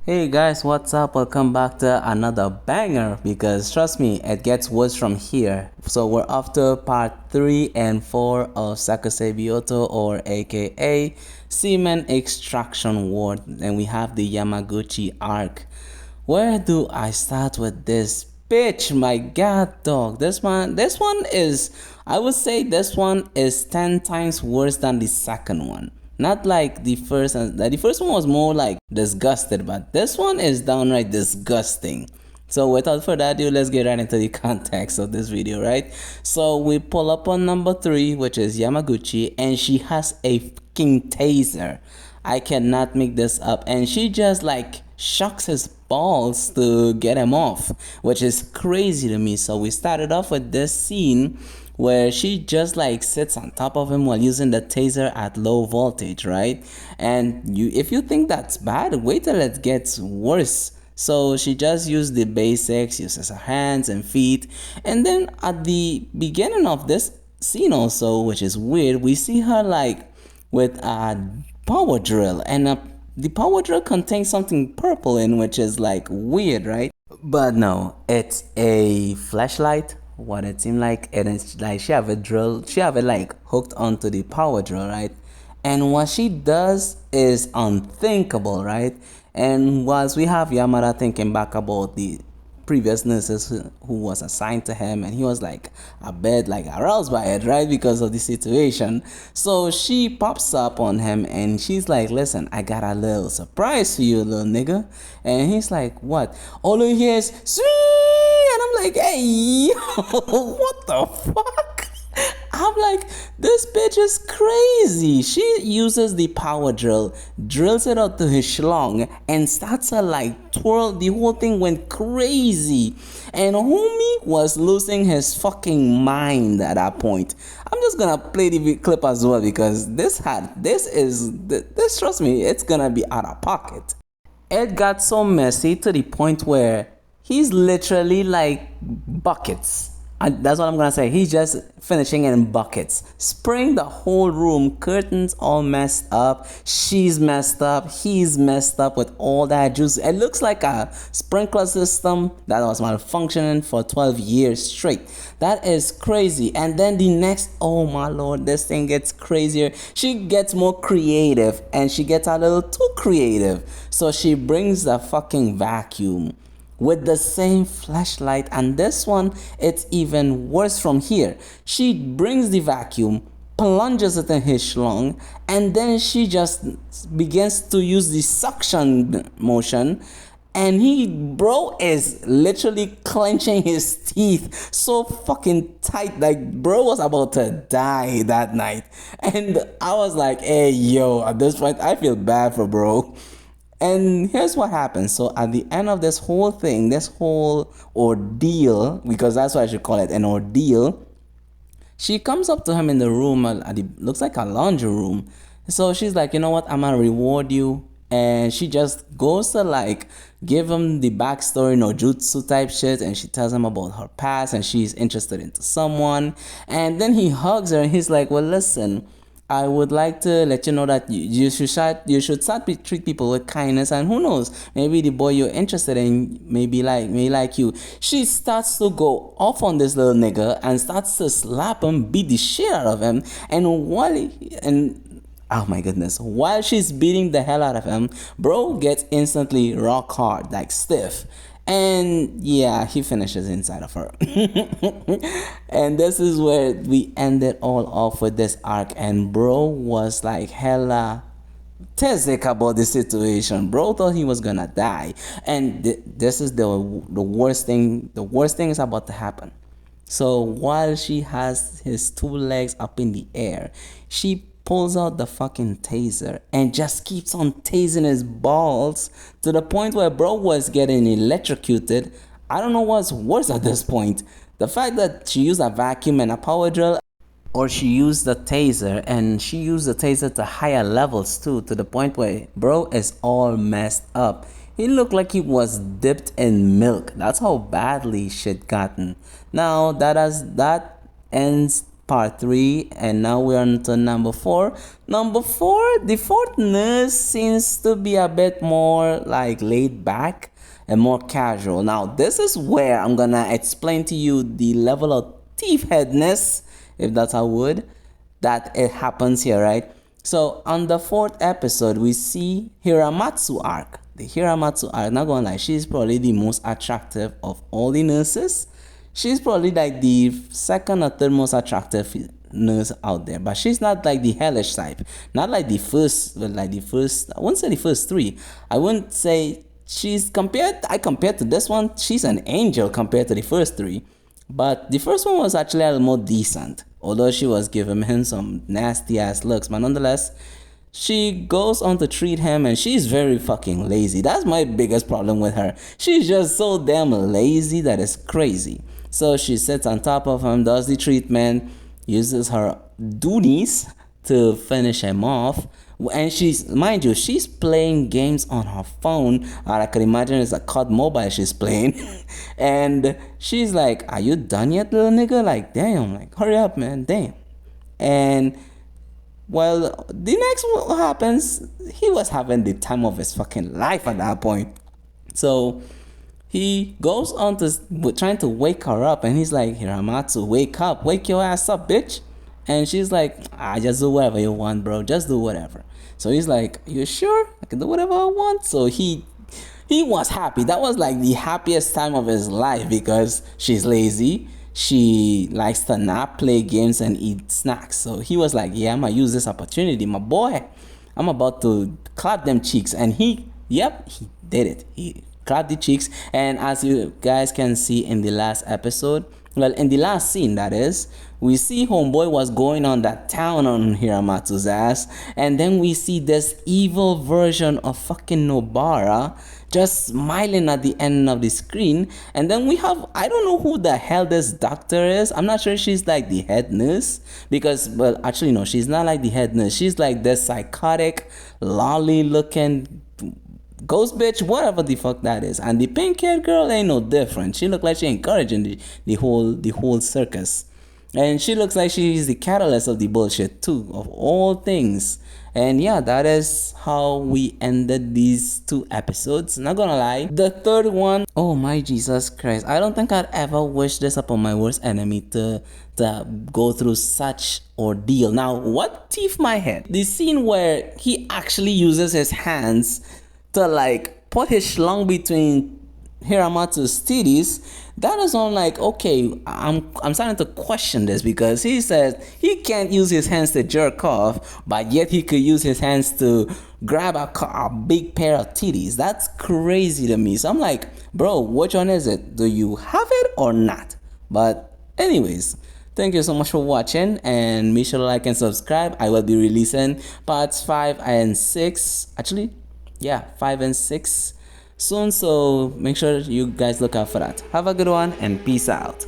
Hey guys, what's up? Welcome back to another banger because trust me, it gets worse from here. So we're after part 3 and 4 of Sakusei Byoutou, or aka Semen Extraction Ward, and we have the Yamaguchi arc. Where do I start with this? Bitch, my god dog. This one is, I would say this one is 10 times worse than the second one. Not like the first, the first one was more like disgusted, but this one is downright disgusting. So without further ado, let's get right into the context of this video, right? So we pull up on number 3, which is Yamaguchi, and she has a fucking taser. I cannot make this up. And she just like shocks his balls to get him off, which is crazy to me. So we started off with this scene where she just like sits on top of him while using the taser at low voltage, right? And if you think that's bad, wait till it gets worse. So she just used the basics, uses her hands and feet, and then at the beginning of this scene also, which is weird, we see her like with a power drill, and the power drill contains something purple in, which is like weird, right? But no, it's a flashlight. What it seemed like, and it's like she have it like hooked onto the power drill, right? And what she does is unthinkable, right? And whilst we have Yamada thinking back about the previous nurses who was assigned to him, and he was like a bit like aroused by it, right, because of the situation. So she pops up on him and she's like, listen, I got a little surprise for you, little nigga. And he's like, what? All you hear is sweet, and I'm like, hey, what the fuck? I'm like, this bitch is crazy. She uses the power drill, drills it out to his schlong, and starts to like twirl. The whole thing went crazy. And homie was losing his fucking mind at that point. I'm just gonna play the clip as well because this trust me, it's gonna be out of pocket. It got so messy to the point where he's literally like buckets. That's what I'm gonna say. He's just finishing in buckets, spraying the whole room, curtains all messed up. She's messed up. He's messed up with all that juice. It looks like a sprinkler system that was malfunctioning for 12 years straight. That is crazy. And then the next, oh my lord, this thing gets crazier. She gets more creative, and she gets a little too creative. So she brings the fucking vacuum with the same flashlight, and this one it's even worse from here. She brings the vacuum, plunges it in his schlong, and then she just begins to use the suction motion, and bro is literally clenching his teeth so fucking tight, like bro was about to die that night. And I was like, hey yo, at this point I feel bad for bro. And here's what happens. So at the end of this whole thing, this whole ordeal, because that's what I should call it, an ordeal, she comes up to him in the room, looks like a laundry room. So she's like, you know what, I'm gonna reward you. And she just goes to like give him the backstory, no jutsu type shit, and she tells him about her past and she's interested into someone. And then he hugs her and he's like, well, listen, I would like to let you know that you should start to treat people with kindness, and who knows, maybe the boy you're interested in may like you. She starts to go off on this little nigga and starts to slap him, beat the shit out of him, and oh my goodness, while she's beating the hell out of him, bro gets instantly rock hard, like stiff. And yeah, he finishes inside of her. And this is where we ended all off with this arc. And bro was like hella sick about the situation. Bro thought he was gonna die. And this is the worst thing. The worst thing is about to happen. So while she has his 2 legs up in the air, she pulls out the fucking taser and just keeps on tasing his balls to the point where bro was getting electrocuted. I don't know what's worse at this point. The fact that she used a vacuum and a power drill, or she used the taser, and she used the taser to higher levels too, to the point where bro is all messed up. He looked like he was dipped in milk. That's how badly shit gotten. Now that ends part 3, and now we're on to number 4. Number 4, the fourth nurse seems to be a bit more like laid back and more casual. Now this is where I'm gonna explain to you the level of thief headness, if that's a word, that it happens here, right? So on the 4th episode, we see Hiramatsu arc. The Hiramatsu arc, not gonna lie, she's probably the most attractive of all the nurses. She's probably like the second or third most attractive nurse out there, but she's not like the hellish type. Not like the first, I wouldn't say the first 3. I wouldn't say she's compared to this one, she's an angel compared to the first 3. But the first one was actually a little more decent, although she was giving him some nasty ass looks. But nonetheless, she goes on to treat him, and she's very fucking lazy. That's my biggest problem with her. She's just so damn lazy that it's crazy. So she sits on top of him, does the treatment, uses her duties to finish him off. And she's, mind you, she's playing games on her phone. I could imagine it's a COD mobile she's playing. And she's like, are you done yet, little nigga? Like, damn, like, hurry up, man, damn. And, well, the next what happens, he was having the time of his fucking life at that point. So he goes on to trying to wake her up, and he's like, Hiramatsu, wake up, wake your ass up, bitch. And she's like, just do whatever you want, bro, just do whatever. So he's like, you sure? I can do whatever I want. So he was happy. That was like the happiest time of his life, because she's lazy, she likes to nap, play games, and eat snacks. So he was like, yeah, I'm gonna use this opportunity, my boy. I'm about to clap them cheeks. And he did it. He clapped the cheeks. And as you guys can see in the last episode, well, in the last scene, that is, we see homeboy was going on that town on Hiramatsu's ass, and then we see this evil version of fucking Nobara just smiling at the end of the screen. And then we have, I don't know who the hell this doctor is. I'm not sure she's like the head nurse, because, well, actually no, she's not like the head nurse. She's like this psychotic, lolly looking ghost bitch, whatever the fuck that is. And the pink-haired girl ain't no different. She look like she encouraging the whole circus. And she looks like she's the catalyst of the bullshit too, of all things. And yeah, that is how we ended these 2 episodes. Not gonna lie, the 3rd one, oh my Jesus Christ, I don't think I'd ever wish this upon my worst enemy, to go through such ordeal. Now, what teeth my head? The scene where he actually uses his hands to like put his schlong between Hiramatsu's titties, that is on like, okay, I'm starting to question this, because he says he can't use his hands to jerk off, but yet he could use his hands to grab a big pair of titties. That's crazy to me. So I'm like, bro, which one is it? Do you have it or not? But anyways, thank you so much for watching, and make sure to like and subscribe. I will be releasing parts 5 and 6, actually, yeah, 5 and 6 soon, so make sure you guys look out for that. Have a good one, and peace out.